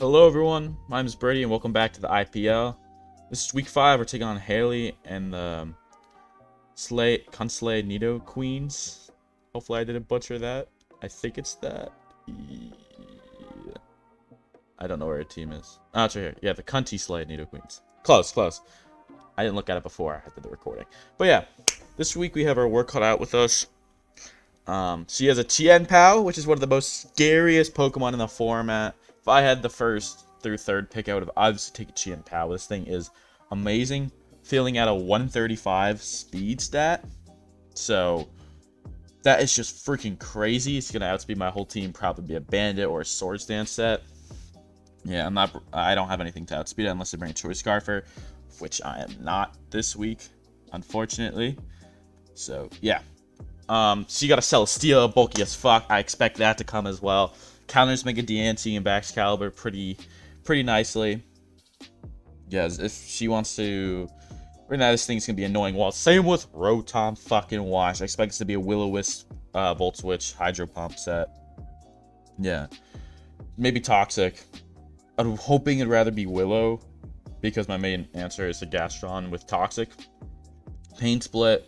Hello everyone, my name is Brady and welcome back to the IPL. This is week 5, we're taking on Haley and the Conslay Nidoqueens. Hopefully I didn't butcher that. I think it's that. Yeah. I don't know where her team is. Oh, it's right here. Yeah, the Cunty Slay Nidoqueens. Close, close. I didn't look at it before I did the recording. But yeah, this week we have our work cut out with us. She has a Tien Pao, which is one of the most scariest Pokemon in the format. If I had the first through third pick, I would have obviously taken Tien Pao. This thing is amazing, filling at a 135 speed stat. So that is just freaking crazy. It's gonna outspeed my whole team, probably be a Bandit or a Swords Dance set. Yeah, I don't have anything to outspeed it unless I bring a Choice Scarfer, which I am not this week, unfortunately. So yeah. So you gotta sell Steel, bulky as fuck. I expect that to come as well. Counters Mega Diancie and backs Caliber pretty nicely. Yes, if she wants to. Right now, this thing's gonna be annoying. Well, same with Rotom fucking Wash. I expect this to be a Will-O-Wisp, Volt Switch, Hydro Pump set. Yeah, maybe Toxic. I'm hoping it'd rather be Willow because my main answer is a Gastron with Toxic. Pain Split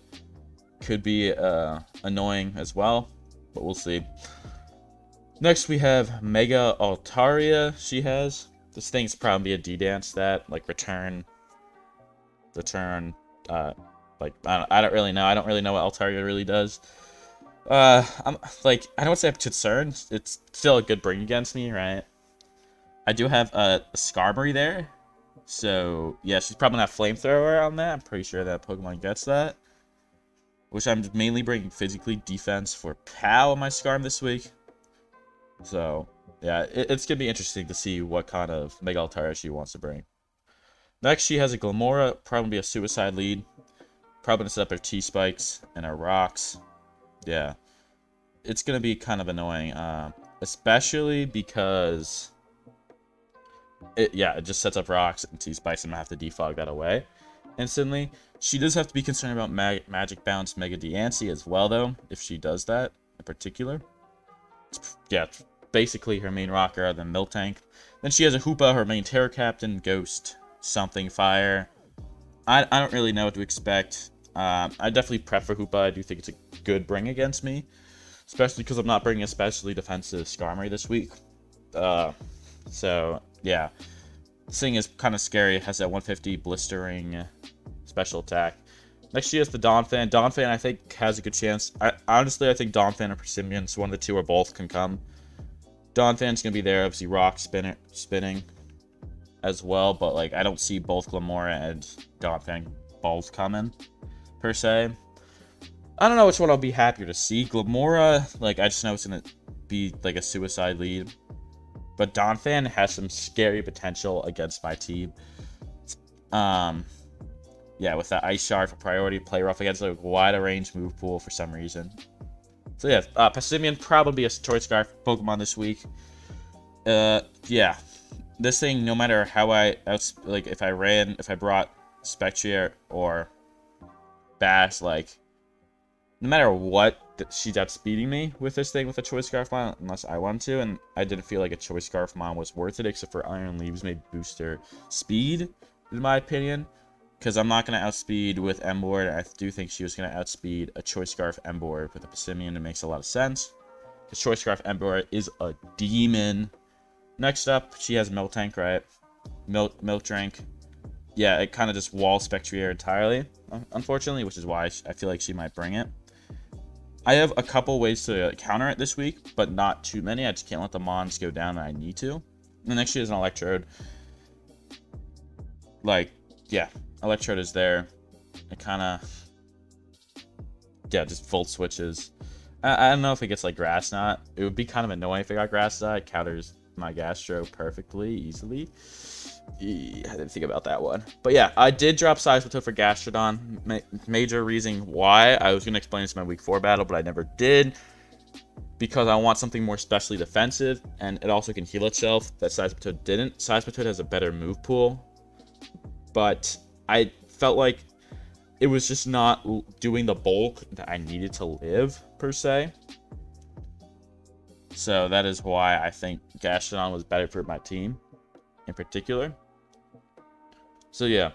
could be annoying as well, but we'll see. Next we have Mega Altaria. She has this thing's probably a D-dance stat, like return. Like I don't really know. I don't really know what Altaria really does. I'm like I don't say I'm concerned. It's still a good bring against me, right? I do have a Skarmory there, so yeah, she's probably not Flamethrower on that. I'm pretty sure that Pokemon gets that. Which I'm mainly bringing physically defense for POW on my Skarm this week. So, yeah, it's going to be interesting to see what kind of Mega Altaria she wants to bring. Next, she has a Glamora, probably a Suicide Lead. Probably going to set up her T-Spikes and her Rocks. Yeah, it's going to be kind of annoying, especially because it just sets up Rocks and T-Spikes and I have to defog that away instantly. She does have to be concerned about Magic Bounce Mega Diancie as well, though, if she does that in particular. It's basically her main rocker other than Miltank. Then she has a Hoopa, her main Terror Captain, Ghost, something Fire. I don't really know what to expect. I definitely prefer Hoopa. I do think it's a good bring against me, especially because I'm not bringing a specially defensive Skarmory this week. So, yeah. This thing is kind of scary. It has that 150 blistering special attack. Next, she has the Donphan. Donphan, I think, has a good chance. Honestly, I think Donphan or Persimmon, one of the two or both can come. Donphan's going to be there, obviously Rock spinning as well, but like I don't see both Glamora and Donphan both coming, per se. I don't know which one I'll be happier to see. Glamora, like, I just know it's going to be like a Suicide Lead. But Donphan has some scary potential against my team. Yeah, with that Ice Shard for priority, play rough against a wider range move pool for some reason. So yeah, Passimian probably a Choice Scarf Pokemon this week. Yeah, this thing, no matter how if I brought Spectrier or Bash, like, no matter what, she's outspeeding me with this thing with a Choice Scarf Mon, unless I want to, and I didn't feel like a Choice Scarf Mon was worth it, except for Iron Leaves maybe booster speed, in my opinion. Because I'm not going to outspeed with Emboard. I do think she was going to outspeed a Choice Scarf Emboard with a Passimian. It makes a lot of sense. Because Choice Scarf Emboard is a demon. Next up, she has Miltank, right? Milk Drink. Yeah, it kind of just wall Spectrier entirely, unfortunately, which is why I feel like she might bring it. I have a couple ways to counter it this week, but not too many. I just can't let the Mons go down when I need to. And next she has an Electrode. Like, yeah, Electrode is there. It kind of, yeah, just Volt switches. I don't know if it gets like Grass Knot. It would be kind of annoying if it got Grass Knot. It counters my Gastro perfectly, easily. I didn't think about that one. But yeah, I did drop Seismitoad for Gastrodon. Major reason why. I was going to explain this in my week 4 battle, but I never did. Because I want something more specially defensive, and it also can heal itself. That Seismitoad didn't. Seismitoad has a better move pool. But I felt like it was just not doing the bulk that I needed to live, per se. So that is why I think Gastrodon was better for my team. in particular. So yeah,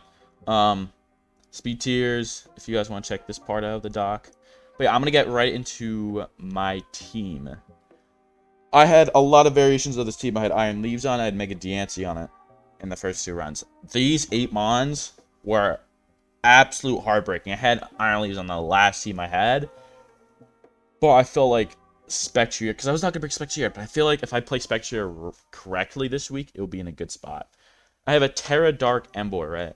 speed tiers, if you guys want to check this part out of the doc. But yeah, I'm gonna get right into my team. I had a lot of variations of this team. I had Iron Leaves on it, I had Mega Diancie on it in the first 2 runs. These 8 Mons were absolute heartbreaking. I had Iron Leaves on the last team I had, but I felt like Spectrier, because I was not going to bring Spectrier, but I feel like if I play Spectrier correctly this week, it will be in a good spot. I have a Terra Dark Ember, right?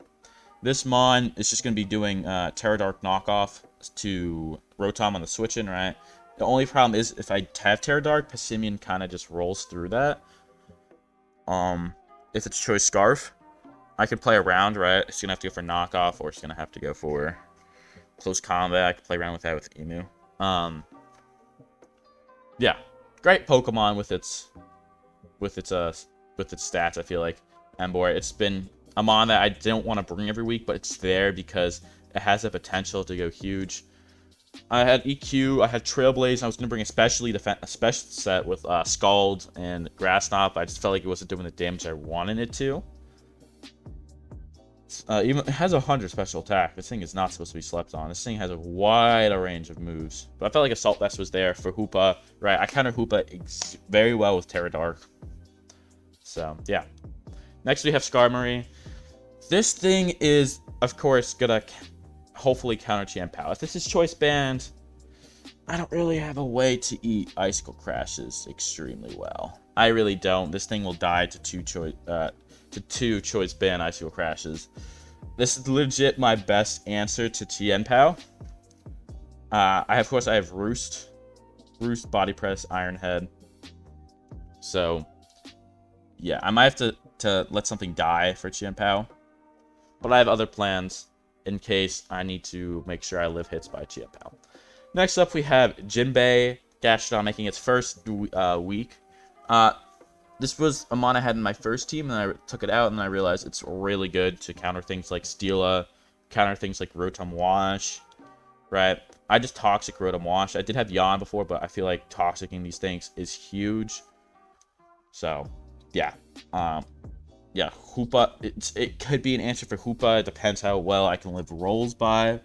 This Mon is just going to be doing Terra Dark knockoff to Rotom on the switch-in, right? The only problem is if I have Terra Dark, Passimian kind of just rolls through that. If it's Choice Scarf, I can play around, right? It's going to have to go for knockoff, or it's going to have to go for close combat. I can play around with that with Emu. Yeah, great Pokemon with its stats. I feel like Ember. It's been a mon that I don't want to bring every week, but it's there because it has the potential to go huge. I had EQ, I had Trailblaze, and I was gonna bring a special set with Scald and Grass Knot, but I just felt like it wasn't doing the damage I wanted it to. Even it has 100 special attack. This thing is not supposed to be slept on. This thing has a wide range of moves. But I felt like Assault Vest was there for Hoopa, right? I counter Hoopa very well with Terra Dark. So, yeah. Next we have Skarmory. This thing is, of course, gonna hopefully counter Chien-Pao. If this is Choice Band, I don't really have a way to eat Icicle Crashes extremely well. I really don't. This thing will die to two Choice Band Icicle Crashes. This is legit my best answer to Chien-Pao. Of course, I have Roost, Body Press, Iron Head. So, yeah, I might have to let something die for Chien-Pao. But I have other plans in case I need to make sure I live hits by Chien-Pao. Next up, we have Jinbei Gastrodon making its first week. This was a mon I had in my first team, and I took it out, and I realized it's really good to counter things like Steela, counter things like Rotom Wash, right? I just Toxic Rotom Wash. I did have Yawn before, but I feel like Toxicing these things is huge. So, yeah. Yeah, Hoopa, it could be an answer for Hoopa. It depends how well I can live rolls by.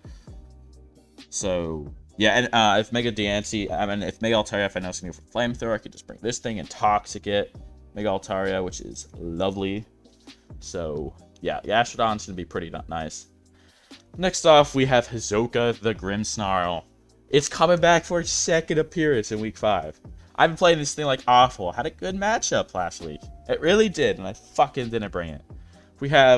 So, yeah, and if Mega Diancie, if Mega Altaria, if I know it's going to go for Flamethrower, I could just bring this thing and Toxic it. Mega Altaria, which is lovely. So, yeah, Gastrodon's going to be pretty nice. Next off, we have Hisoka the Grimmsnarl. It's coming back for its second appearance in Week 5. I've been playing this thing like awful. Had a good matchup last week. It really did, and I fucking didn't bring it.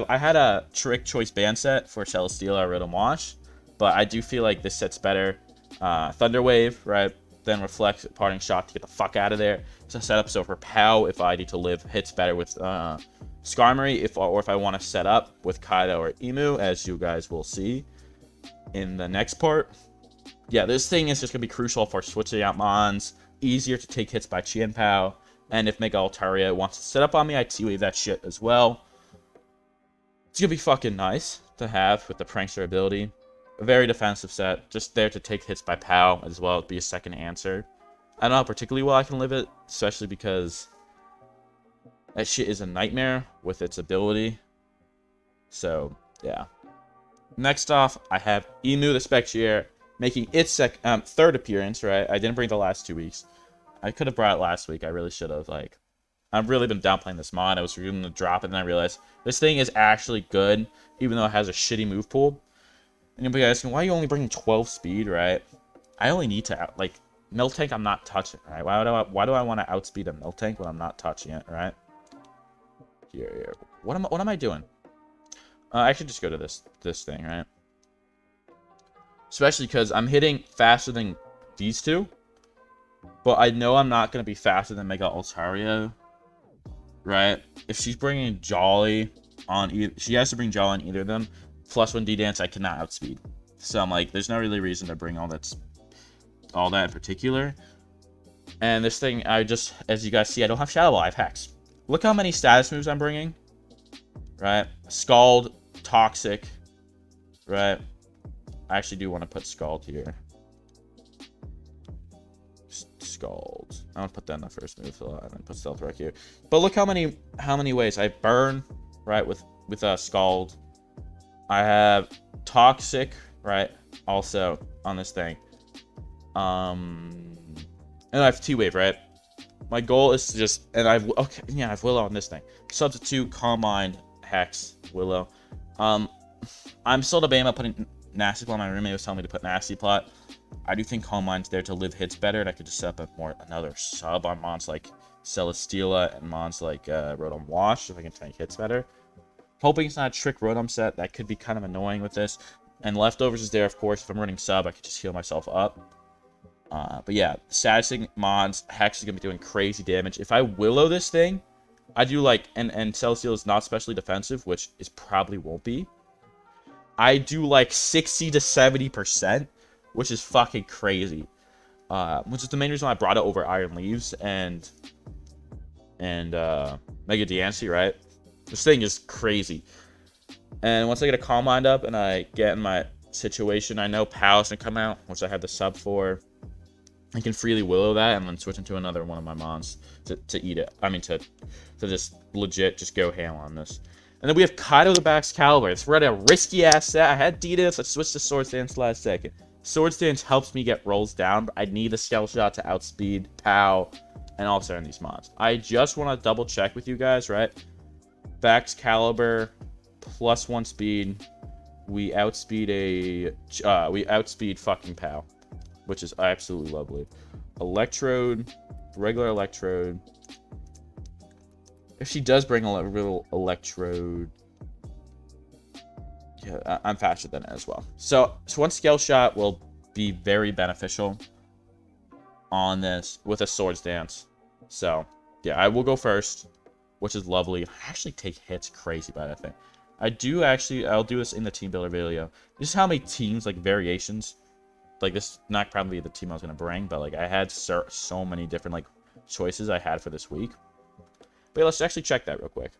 I had a Trick Choice Band set for Celesteela or Rotom Wash, but I do feel like this set's better. Thunder Wave, right? Then Reflect, Parting Shot to get the fuck out of there. It's a setup so for Pow, if I need to live hits better with Skarmory, or if I want to set up with Kaido or Emu, as you guys will see in the next part. Yeah, this thing is just going to be crucial for switching out Mons, easier to take hits by Chien-Pao, and if Mega Altaria wants to set up on me, I T-Wave that shit as well. It's going to be fucking nice to have with the Prankster ability. A very defensive set, just there to take hits by Pow as well, be a second answer. I don't know how particularly well I can live it, especially because that shit is a nightmare with its ability. So, yeah. Next off, I have Emu the Spectrier making its third appearance, right? I didn't bring it the last 2 weeks. I could have brought it last week. I really should have. I've really been downplaying this mod. I was going to drop it, and then I realized this thing is actually good, even though it has a shitty move pool. And you'll be asking, why are you only bringing 12 speed, right? I only need to, Miltank I'm not touching, right? Why do I want to outspeed a Miltank when I'm not touching it, right? Here. What am I doing? I should just go to this thing, right? Especially because I'm hitting faster than these two. But I know I'm not going to be faster than Mega Altaria, right? If she's bringing Jolly on she has to bring Jolly on either of them. Plus, when D-Dance, I cannot outspeed. So I'm like, there's no really reason to bring all that in particular. And this thing, as you guys see, I don't have Shadow Ball, I have Hex. Look how many status moves I'm bringing, right? Scald, Toxic, right? I actually do want to put Scald here. Scald. I want to put that in the first move, and then put Stealth Wreck here. But look how many ways I burn, right, with Scald. I have Toxic, right, also on this thing. And I have T-Wave, right? My goal is to just, and I have Willow on this thing. Substitute, Calm Mind, Hex, Willow. I'm still debating about putting Nasty Plot. My roommate was telling me to put Nasty Plot. I do think Calm Mind's there to live hits better, and I could just set up another sub on mons like Celesteela and mons like Rotom Wash if I can tank hits better. Hoping it's not a trick Rotom set. That could be kind of annoying with this. And Leftovers is there, of course. If I'm running sub, I could just heal myself up. But yeah, statusing mons, Hex is going to be doing crazy damage. If I Willow this thing, I do like, and Celesteela is not specially defensive, which is probably won't be. I do like 60 to 70%, which is fucking crazy. Which is the main reason why I brought it over Iron Leaves and Mega Diancie, right? This thing is crazy. And once I get a Calm Mind up and I get in my situation, I know Pal's gonna come out, which I have the sub for. I can freely Willow that and then switch into another one of my mons to eat it. I mean, to just legit just go ham on this. And then we have Kaido the Excalibur. It's right a risky ass set. I had Ditas. I switched to Sword Stance last second. Sword Stance helps me get rolls down, but I need a Scale Shot to outspeed Pow and also in these mods. I just want to double check with you guys, right? Excalibur +1 speed. We outspeed fucking Pow, which is absolutely lovely. Electrode, regular Electrode. If she does bring a little Electrode, yeah, I'm faster than it as well. So one Scale Shot will be very beneficial on this with a Sword Stance. So yeah, I will go first, which is lovely. I actually take hits crazy by that thing. I'll do this in the team builder video. This is how many teams, like variations. Like this, not probably the team I was gonna bring, but like I had so many different like choices I had for this week. But yeah, let's actually check that real quick.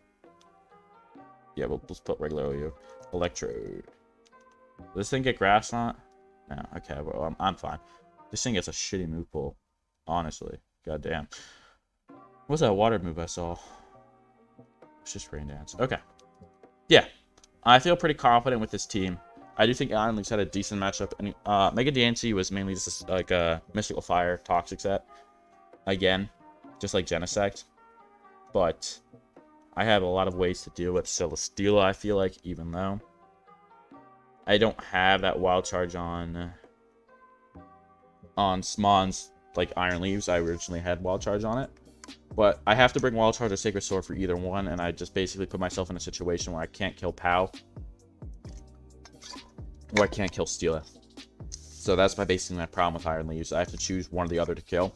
Yeah, let's put regular OU. Electrode. Does this thing get grass on it? No, okay, well, I'm fine. This thing gets a shitty move pool, honestly. God damn. What's that water move I saw? It's just Rain Dance. Okay. Yeah, I feel pretty confident with this team. I do think Iron Leagues had a decent matchup. And Mega Diancie was mainly just like a Mystical Fire Toxic set. Again, just like Genesect. But I have a lot of ways to deal with Celesteela, I feel like, even though I don't have that Wild Charge on Smons like Iron Leaves. I originally had Wild Charge on it. But I have to bring Wild Charge or Sacred Sword for either one, and I just basically put myself in a situation where I can't kill Pow. Or I can't kill Steela. So that's basically my problem with Iron Leaves. I have to choose one or the other to kill.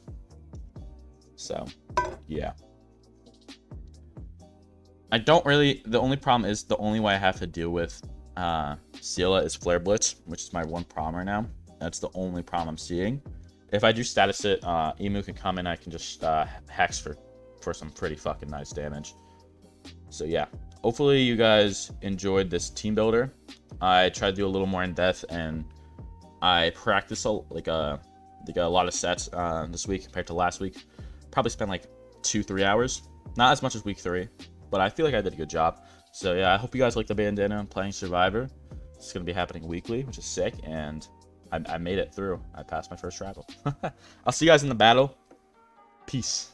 So, yeah. I don't really... The only problem is the only way I have to deal with Steela is Flare Blitz, which is my one problem right now. That's the only problem I'm seeing. If I do status it, Emu can come in. I can just Hex for some pretty fucking nice damage. So yeah, hopefully you guys enjoyed this team builder. I tried to do a little more in depth, and I practiced a lot of sets this week compared to last week. Probably spent like 2-3 hours, not as much as week 3, but I feel like I did a good job. So yeah, I hope you guys like the bandana. I'm playing Survivor. It's gonna be happening weekly, which is sick, and I made it through. I passed my first travel. I'll see you guys in the battle. Peace.